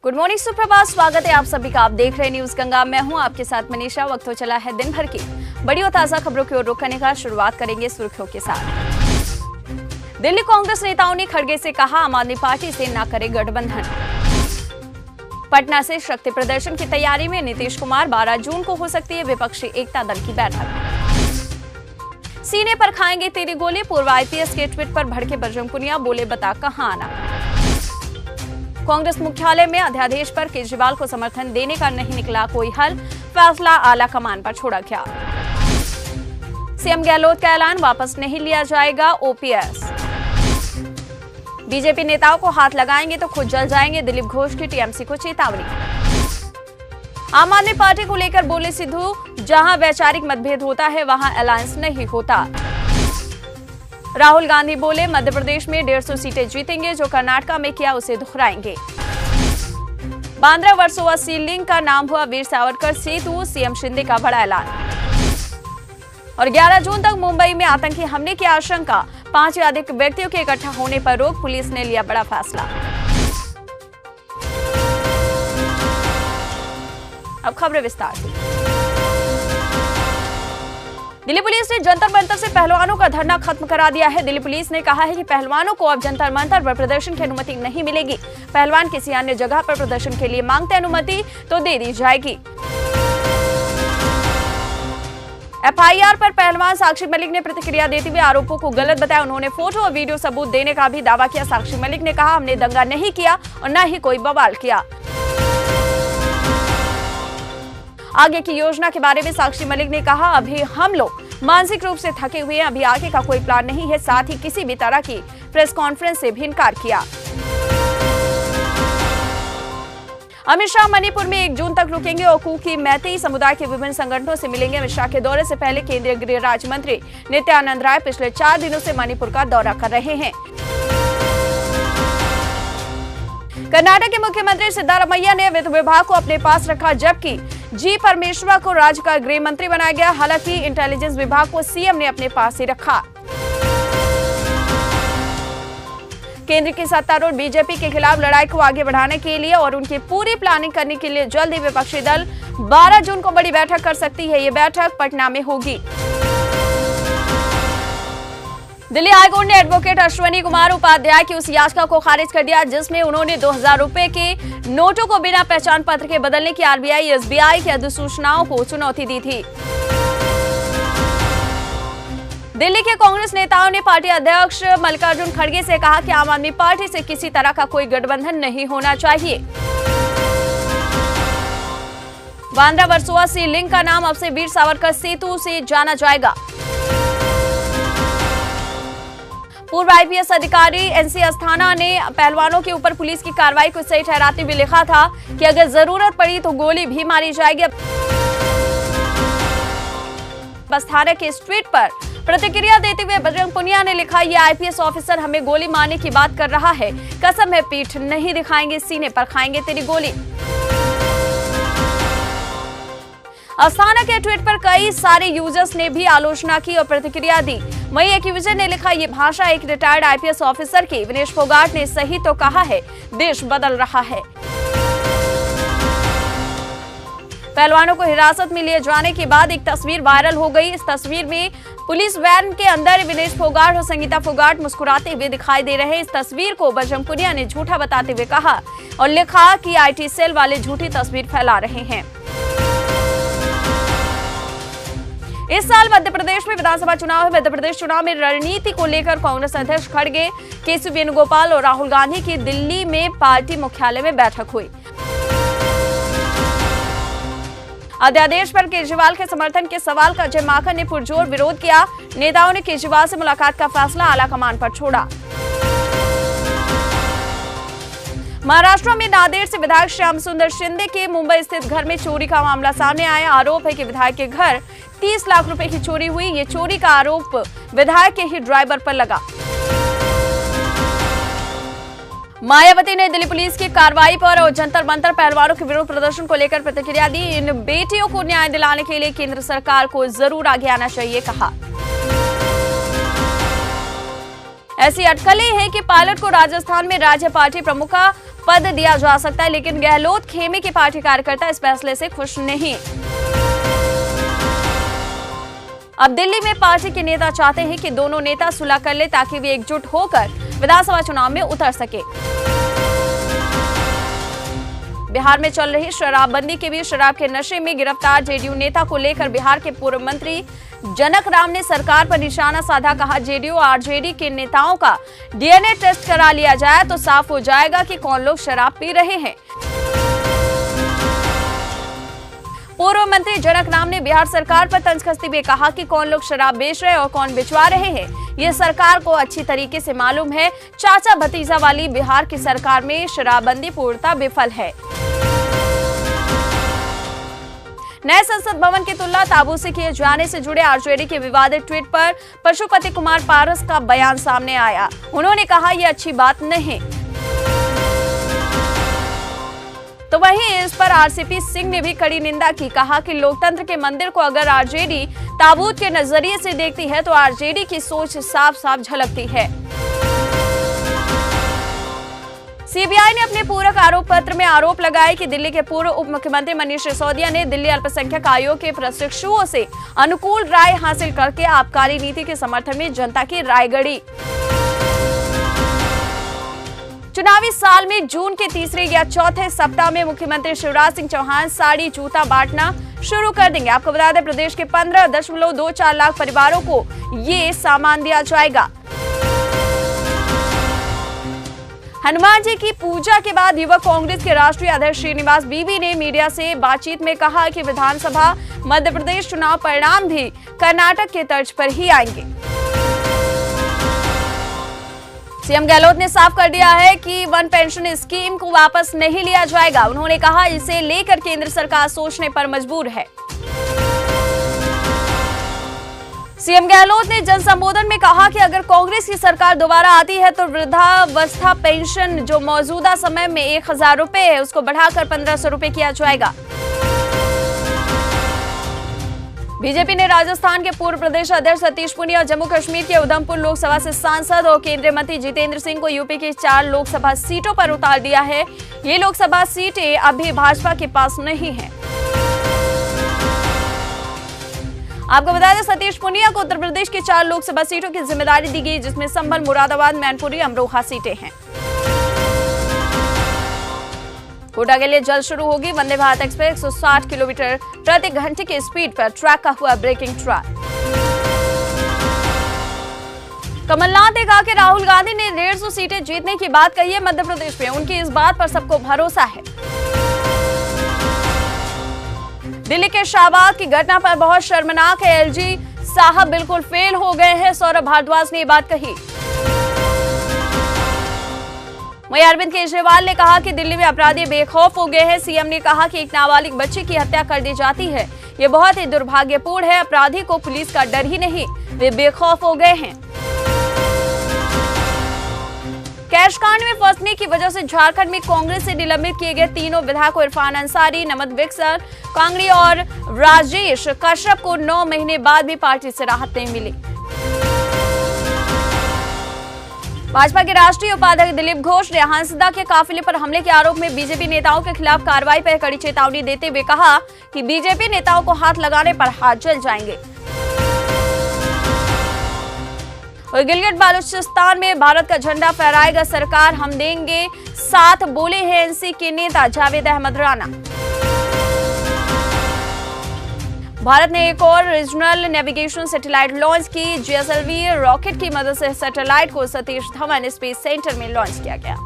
Good morning, सुप्रभात। स्वागत है आप सभी का। आप देख रहे हैं न्यूज गंगा। मैं हूं आपके साथ मनीषा। वक्त हो चला है दिन भर की बड़ी और ताजा खबरों की ओर रुख करने का। शुरुआत करेंगे सुर्खियों के साथ। दिल्ली कांग्रेस नेताओं ने खड़गे से कहा आम आदमी पार्टी से ना करे गठबंधन। पटना से शक्ति प्रदर्शन की तैयारी में नीतीश कुमार। 12 जून को हो सकती है विपक्षी एकता दल की बैठक। सीने पर खाएंगे तेरी गोली। पूर्व आईपीएस के ट्वीट पर भड़के बजरंग पुनिया। बोले बता कहां आना। कांग्रेस मुख्यालय में अध्यादेश पर केजरीवाल को समर्थन देने का नहीं निकला कोई हल। फैसला आला कमान पर छोड़ा गया। सीएम गहलोत का ऐलान, वापस नहीं लिया जाएगा ओपीएस। बीजेपी नेताओं को हाथ लगाएंगे तो खुद जल जाएंगे। दिलीप घोष की टीएमसी को चेतावनी। आम आदमी पार्टी को लेकर बोले सिद्धू, जहां वैचारिक मतभेद होता है वहां अलायंस नहीं होता। राहुल गांधी बोले मध्य प्रदेश में 150 सीटें जीतेंगे। जो कर्नाटक में किया उसे दोहराएंगे। 12 वर्सोवा सी लिंक का नाम हुआ वीर सावरकर सेतु। सीएम शिंदे का बड़ा ऐलान। और 11 जून तक मुंबई में आतंकी हमले की आशंका। 5 या अधिक व्यक्तियों के इकट्ठा होने पर रोक। पुलिस ने लिया बड़ा फैसला। अब खबरें विस्तार से। दिल्ली पुलिस ने जंतर मंतर से पहलवानों का धरना खत्म करा दिया है। दिल्ली पुलिस ने कहा है कि पहलवानों को अब जंतर मंतर पर प्रदर्शन की अनुमति नहीं मिलेगी। पहलवान किसी अन्य जगह पर प्रदर्शन के लिए मांगते अनुमति तो दे दी जाएगी। एफआईआर पर पहलवान साक्षी मलिक ने प्रतिक्रिया देते हुए आरोपों को गलत बताया। उन्होंने फोटो और वीडियो सबूत देने का भी दावा किया। साक्षी मलिक ने कहा, हमने दंगा नहीं किया और न ही कोई बवाल किया। आगे की योजना के बारे में साक्षी मलिक ने कहा, अभी हम लोग मानसिक रूप से थके हुए हैं। अभी आगे का कोई प्लान नहीं है। साथ ही किसी भी तरह की प्रेस कॉन्फ्रेंस से भी इनकार किया। अमित शाह मणिपुर में 1 जून तक रुकेंगे और कुकी मैतेई समुदाय के विभिन्न संगठनों से मिलेंगे। अमित शाह के दौरे से पहले केंद्रीय गृह राज्य मंत्री नित्यानंद राय पिछले 4 दिनों से मणिपुर का दौरा कर रहे हैं। कर्नाटक के मुख्यमंत्री सिद्धारमैया ने वित्त विभाग को अपने पास रखा, जबकि जी परमेश्वरा को राज्य का गृह मंत्री बनाया गया। हालांकि इंटेलिजेंस विभाग को सीएम ने अपने पास ही रखा। केंद्र की सत्तारूढ़ बीजेपी के खिलाफ लड़ाई को आगे बढ़ाने के लिए और उनकी पूरी प्लानिंग करने के लिए जल्द ही विपक्षी दल 12 जून को बड़ी बैठक कर सकती है। ये बैठक पटना में होगी। दिल्ली हाईकोर्ट ने एडवोकेट अश्वनी कुमार उपाध्याय की उस याचिका को खारिज कर दिया जिसमें उन्होंने 2000 रुपए के नोटों को बिना पहचान पत्र के बदलने की आरबीआई एसबीआई की अधिसूचनाओं को चुनौती दी थी। दिल्ली के कांग्रेस नेताओं ने पार्टी अध्यक्ष मल्लिकार्जुन खड़गे से कहा कि आम आदमी पार्टी से किसी तरह का कोई गठबंधन नहीं होना चाहिए। 12 वर्सोवा सी लिंक का नाम अब से वीर सावरकर सेतु से जाना जाएगा। पूर्व आईपीएस अधिकारी एनसी अस्थाना ने पहलवानों के ऊपर पुलिस की कार्रवाई को सही ठहराते हुए लिखा था कि अगर जरूरत पड़ी तो गोली भी मारी जाएगी। अस्थाना के इस ट्वीट पर प्रतिक्रिया देते हुए बजरंग पुनिया ने लिखा, ये आईपीएस ऑफिसर हमें गोली मारने की बात कर रहा है। कसम है पीठ नहीं दिखाएंगे, सीने पर खाएंगे तेरी गोली। अस्थाना के ट्वीट पर कई सारे यूजर्स ने भी आलोचना की और प्रतिक्रिया दी। वहीं एक यूजर ने लिखा, ये भाषा एक रिटायर्ड आईपीएस ऑफिसर की। विनेश फोगाट ने सही तो कहा है, देश बदल रहा है। पहलवानों को हिरासत में लिए जाने के बाद एक तस्वीर वायरल हो गई। इस तस्वीर में पुलिस वैन के अंदर विनेश फोगाट और संगीता फोगाट मुस्कुराते हुए दिखाई दे रहे हैं। इस तस्वीर को बजरंग पुनिया ने झूठा बताते हुए कहा और लिखा कि आईटी सेल वाले झूठी तस्वीर फैला रहे हैं। इस साल मध्य प्रदेश में विधानसभा चुनाव है। मध्य प्रदेश चुनाव में रणनीति को लेकर कांग्रेस अध्यक्ष खड़गे, केसी वेणुगोपाल और राहुल गांधी की दिल्ली में पार्टी मुख्यालय में बैठक हुई। अध्यादेश पर केजरीवाल के समर्थन के सवाल का अजय माकन ने पुरजोर विरोध किया। नेताओं ने केजरीवाल से मुलाकात का फैसला आलाकमान पर छोड़ा। महाराष्ट्र में नांदेड़ से विधायक श्याम सुंदर शिंदे के मुंबई स्थित घर में चोरी का मामला सामने आया। आरोप है कि विधायक के घर 30 लाख रुपए की चोरी हुई। ये चोरी का आरोप विधायक के ही ड्राइवर पर लगा। मायावती ने दिल्ली पुलिस की कार्रवाई पर और जंतर मंतर पहलवानों के विरोध प्रदर्शन को लेकर प्रतिक्रिया दी। इन बेटियों को न्याय दिलाने के लिए केंद्र सरकार को जरूर आगे आना चाहिए, कहा। ऐसी अटकलें हैं कि पायलट को राजस्थान में राज्य पार्टी प्रमुख का पद दिया जा सकता है, लेकिन गहलोत खेमे के पार्टी कार्यकर्ता इस फैसले से खुश नहीं। अब दिल्ली में पार्टी के नेता चाहते हैं कि दोनों नेता सुलह कर ले ताकि वे एकजुट होकर विधानसभा चुनाव में उतर सके। बिहार में चल रही शराबबंदी के बीच शराब के नशे में गिरफ्तार जेडीयू नेता को लेकर बिहार के पूर्व मंत्री जनक राम ने सरकार पर निशाना साधा। कहा, जेडीयू और आरजेडी के नेताओं का डीएनए टेस्ट करा लिया जाए तो साफ हो जाएगा कि कौन लोग शराब पी रहे हैं। पूर्व मंत्री जनक राम ने बिहार सरकार पर तंज कसते हुए कहा कि कौन लोग शराब बेच रहे और कौन बिचवा रहे हैं, ये सरकार को अच्छी तरीके से मालूम है। चाचा भतीजा वाली बिहार की सरकार में शराबबंदी पूर्णतः विफल है। नए संसद भवन की तुलना ताबूत से किए जाने से जुड़े आरजेडी के विवादित ट्वीट पर पशुपति कुमार पारस का बयान सामने आया। उन्होंने कहा, यह अच्छी बात नहीं। तो वहीं इस पर आरसीपी सिंह ने भी कड़ी निंदा की। कहा कि लोकतंत्र के मंदिर को अगर आरजेडी ताबूत के नजरिए से देखती है तो आरजेडी की सोच साफ साफ झलकती है। सीबीआई ने अपने पूरक आरोप पत्र में आरोप लगाया कि दिल्ली के पूर्व उप मुख्यमंत्री मनीष सिसोदिया ने दिल्ली अल्पसंख्यक आयोग के प्रशिक्षुओं से अनुकूल राय हासिल करके आबकारी नीति के समर्थन में जनता की राय गढ़ी। चुनावी साल में जून के तीसरे या चौथे सप्ताह में मुख्यमंत्री शिवराज सिंह चौहान साड़ी जूता बांटना शुरू कर देंगे। आपको बता दें, प्रदेश के 15.24 लाख परिवारों को ये सामान दिया जाएगा। हनुमान जी की पूजा के बाद युवक कांग्रेस के राष्ट्रीय अध्यक्ष श्रीनिवास बीवी ने मीडिया से बातचीत में कहा कि विधानसभा मध्य प्रदेश चुनाव परिणाम भी कर्नाटक के तर्ज पर ही आएंगे। सीएम गहलोत ने साफ कर दिया है कि वन पेंशन स्कीम को वापस नहीं लिया जाएगा। उन्होंने कहा, इसे लेकर केंद्र सरकार सोचने पर मजबूर है। सीएम गहलोत ने जन संबोधन में कहा कि अगर कांग्रेस की सरकार दोबारा आती है तो वृद्धावस्था पेंशन जो मौजूदा समय में 1000 रुपए है उसको बढ़ाकर 1500 रुपए किया जाएगा। बीजेपी ने राजस्थान के पूर्व प्रदेश अध्यक्ष सतीश पुनिया और जम्मू कश्मीर के उधमपुर लोकसभा से सांसद और केंद्रीय मंत्री जितेंद्र सिंह को यूपी की 4 लोकसभा सीटों पर उतार दिया है। ये लोकसभा सीटें अभी भाजपा के पास नहीं है। आपको बता दें, सतीश पुनिया को उत्तर प्रदेश की 4 लोकसभा सीटों की जिम्मेदारी दी गई, जिसमें संभल, मुरादाबाद, मैनपुरी, अमरोहा सीटें हैं। कोटा के लिए जल्द शुरू होगी वंदे भारत एक्सप्रेस। 160 किलोमीटर प्रति घंटे की स्पीड पर ट्रैक का हुआ ब्रेकिंग ट्रायल। कमलनाथ ने कहा कि राहुल गांधी ने 150 सीटें जीतने की बात कही है मध्य प्रदेश में, उनकी इस बात पर सबको भरोसा है। दिल्ली के शाहबाग की घटना पर बहुत शर्मनाक है, एलजी साहब बिल्कुल फेल हो गए हैं, सौरभ भारद्वाज ने ये बात कही। वहीं अरविंद केजरीवाल ने कहा कि दिल्ली में अपराधी बेखौफ हो गए हैं। सीएम ने कहा कि एक नाबालिग बच्चे की हत्या कर दी जाती है, ये बहुत ही दुर्भाग्यपूर्ण है। अपराधी को पुलिस का डर ही नहीं, वे बेखौफ हो गए हैं। कैश कांड में फंसने की वजह से झारखंड में कांग्रेस से निलंबित किए गए तीनों विधायकों इरफान अंसारी, नमद विक्सर कांगड़ी और राजेश कश्यप को 9 महीने बाद भी पार्टी से राहत नहीं मिली। भाजपा के राष्ट्रीय उपाध्यक्ष दिलीप घोष ने हंसदा के काफिले पर हमले के आरोप में बीजेपी नेताओं के खिलाफ कार्रवाई पर कड़ी चेतावनी देते हुए कहा कि बीजेपी नेताओं को हाथ लगाने पर हाथ जल जाएंगे। और गिलगित बालूचिस्तान में भारत का झंडा फहराएगा सरकार, हम देंगे साथ, बोले हैं एनसी के नेता जावेद अहमद राणा। भारत ने एक और रीजनल नेविगेशन सैटेलाइट लॉन्च की। जीएसएलवी रॉकेट की मदद से सैटेलाइट को सतीश धवन स्पेस सेंटर में लॉन्च किया गया।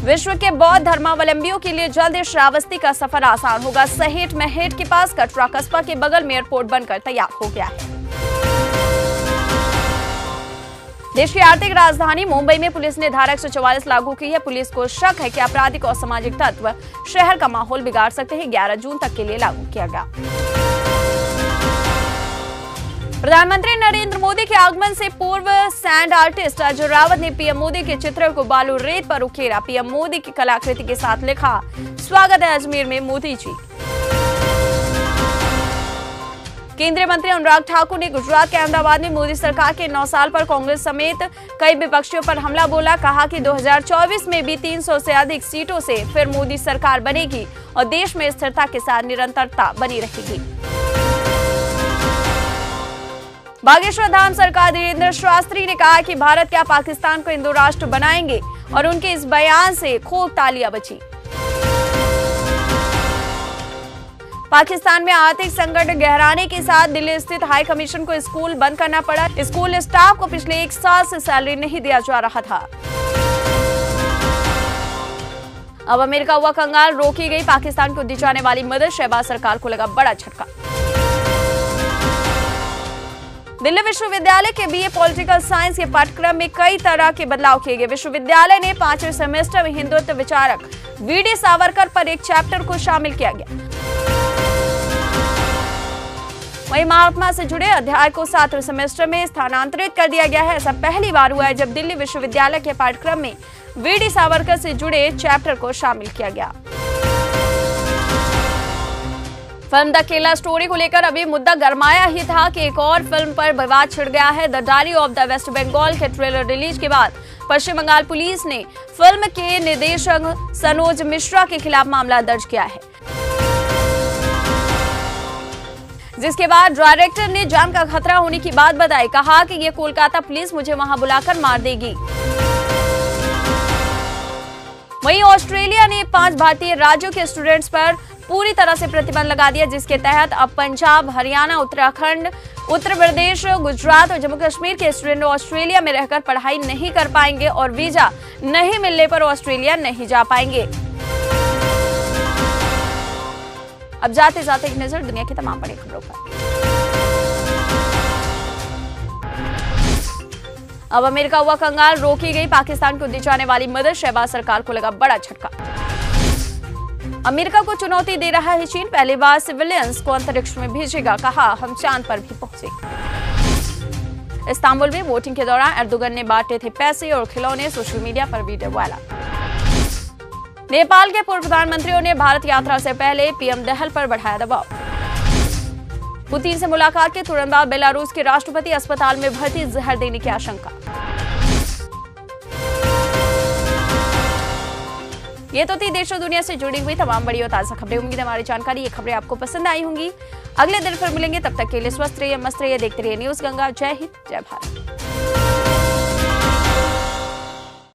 विश्व के बौद्ध धर्मावलंबियों के लिए जल्द श्रावस्ती का सफर आसान होगा। सहेट महेट के पास कटरा कस्बा के बगल में एयरपोर्ट बनकर तैयार हो गया है। देश की आर्थिक राजधानी मुंबई में पुलिस ने धारा 144 लागू की है। पुलिस को शक है कि आपराधिक और सामाजिक तत्व शहर का माहौल बिगाड़ सकते हैं। 11 जून तक के लिए लागू किया गया। प्रधानमंत्री नरेंद्र मोदी के आगमन से पूर्व सैंड आर्टिस्ट अजय रावत ने पीएम मोदी के चित्र को बालू रेत पर उकेरा। पीएम मोदी की कलाकृति के साथ लिखा, स्वागत है अजमेर में मोदी जी। केंद्रीय मंत्री अनुराग ठाकुर ने गुजरात के अहमदाबाद में मोदी सरकार के 9 साल पर कांग्रेस समेत कई विपक्षियों पर हमला बोला। कहा कि 2024 में भी 300 से अधिक सीटों से फिर मोदी सरकार बनेगी और देश में स्थिरता के साथ निरंतरता बनी रहेगी। बागेश्वर धाम सरकार धीरेन्द्र शास्त्री ने कहा कि भारत क्या पाकिस्तान को हिंदू राष्ट्र बनाएंगे और उनके इस बयान से खूब तालियां बची। पाकिस्तान में आर्थिक संकट गहराने के साथ दिल्ली स्थित हाई कमीशन को स्कूल बंद करना पड़ा। स्कूल स्टाफ को पिछले 1 साल से सैलरी नहीं दिया जा रहा था। अब अमेरिका हुआ कंगाल, रोकी गई पाकिस्तान को दी जाने वाली मदद। शहबाज सरकार को लगा बड़ा झटका। दिल्ली विश्वविद्यालय के बीए पॉलिटिकल साइंस के पाठ्यक्रम में कई तरह के बदलाव किए गए। विश्वविद्यालय ने 5वें सेमेस्टर में हिंदुत्व विचारक वीडी सावरकर पर एक चैप्टर को शामिल किया गया। वहीं महात्मा से जुड़े अध्याय को 7वें सेमेस्टर में स्थानांतरित कर दिया गया है। ऐसा पहली बार हुआ है जब दिल्ली विश्वविद्यालय के पाठ्यक्रम में वीडी सावरकर से जुड़े चैप्टर को शामिल किया गया। फिल्म द केरला स्टोरी को लेकर अभी मुद्दा गरमाया ही था कि एक और फिल्म पर विवाद छिड़ गया है। The diary of the West Bengal के ट्रेलर रिलीज के बाद पश्चिम बंगाल पुलिस ने फिल्म के निर्देशक सनोज मिश्रा के खिलाफ मामला दर्ज किया है, जिसके बाद डायरेक्टर ने जान का खतरा होने की बात बताई। कहा कि ये कोलकाता पुलिस मुझे वहां बुलाकर मार देगी। वहीं ऑस्ट्रेलिया ने 5 भारतीय राज्यों के स्टूडेंट्स पर पूरी तरह से प्रतिबंध लगा दिया, जिसके तहत अब पंजाब, हरियाणा, उत्तराखंड, उत्तर प्रदेश, गुजरात और जम्मू कश्मीर के स्टूडेंट ऑस्ट्रेलिया में रहकर पढ़ाई नहीं कर पाएंगे और वीजा नहीं मिलने पर ऑस्ट्रेलिया नहीं जा पाएंगे। अब जाते जाते एक नजर दुनिया की तमाम बड़ी खबरों पर। अब अमेरिका हुआ कंगाल, रोकी गई पाकिस्तान को दी जाने वाली मदद। शहबाज सरकार को लगा बड़ा झटका। अमेरिका को चुनौती दे रहा है चीन, पहली बार सिविलियंस को अंतरिक्ष में भेजेगा। कहा हम चांद पर भी पहुंचे। इस्तांबुल में वोटिंग के दौरान एर्दोगन ने बांटे थे पैसे और खिलौने, सोशल मीडिया पर वीडियो वायरल। नेपाल के पूर्व प्रधानमंत्रियों ने भारत यात्रा से पहले पीएम दहल पर बढ़ाया दबाव। पुतिन से मुलाकात के तुरंत बाद बेलारूस के राष्ट्रपति अस्पताल में भर्ती, जहर देने की आशंका। ये तो थी देश और दुनिया से जुड़ी हुई तमाम बड़ी और ताजा खबरें। उम्मीद है हमारी जानकारी, ये खबरें आपको पसंद आई होंगी। अगले दिन फिर मिलेंगे, तब तक के लिए स्वस्थ रहिए, मस्त रहिए, देखते रहिए न्यूज़ गंगा। जय हिंद, जय भारत।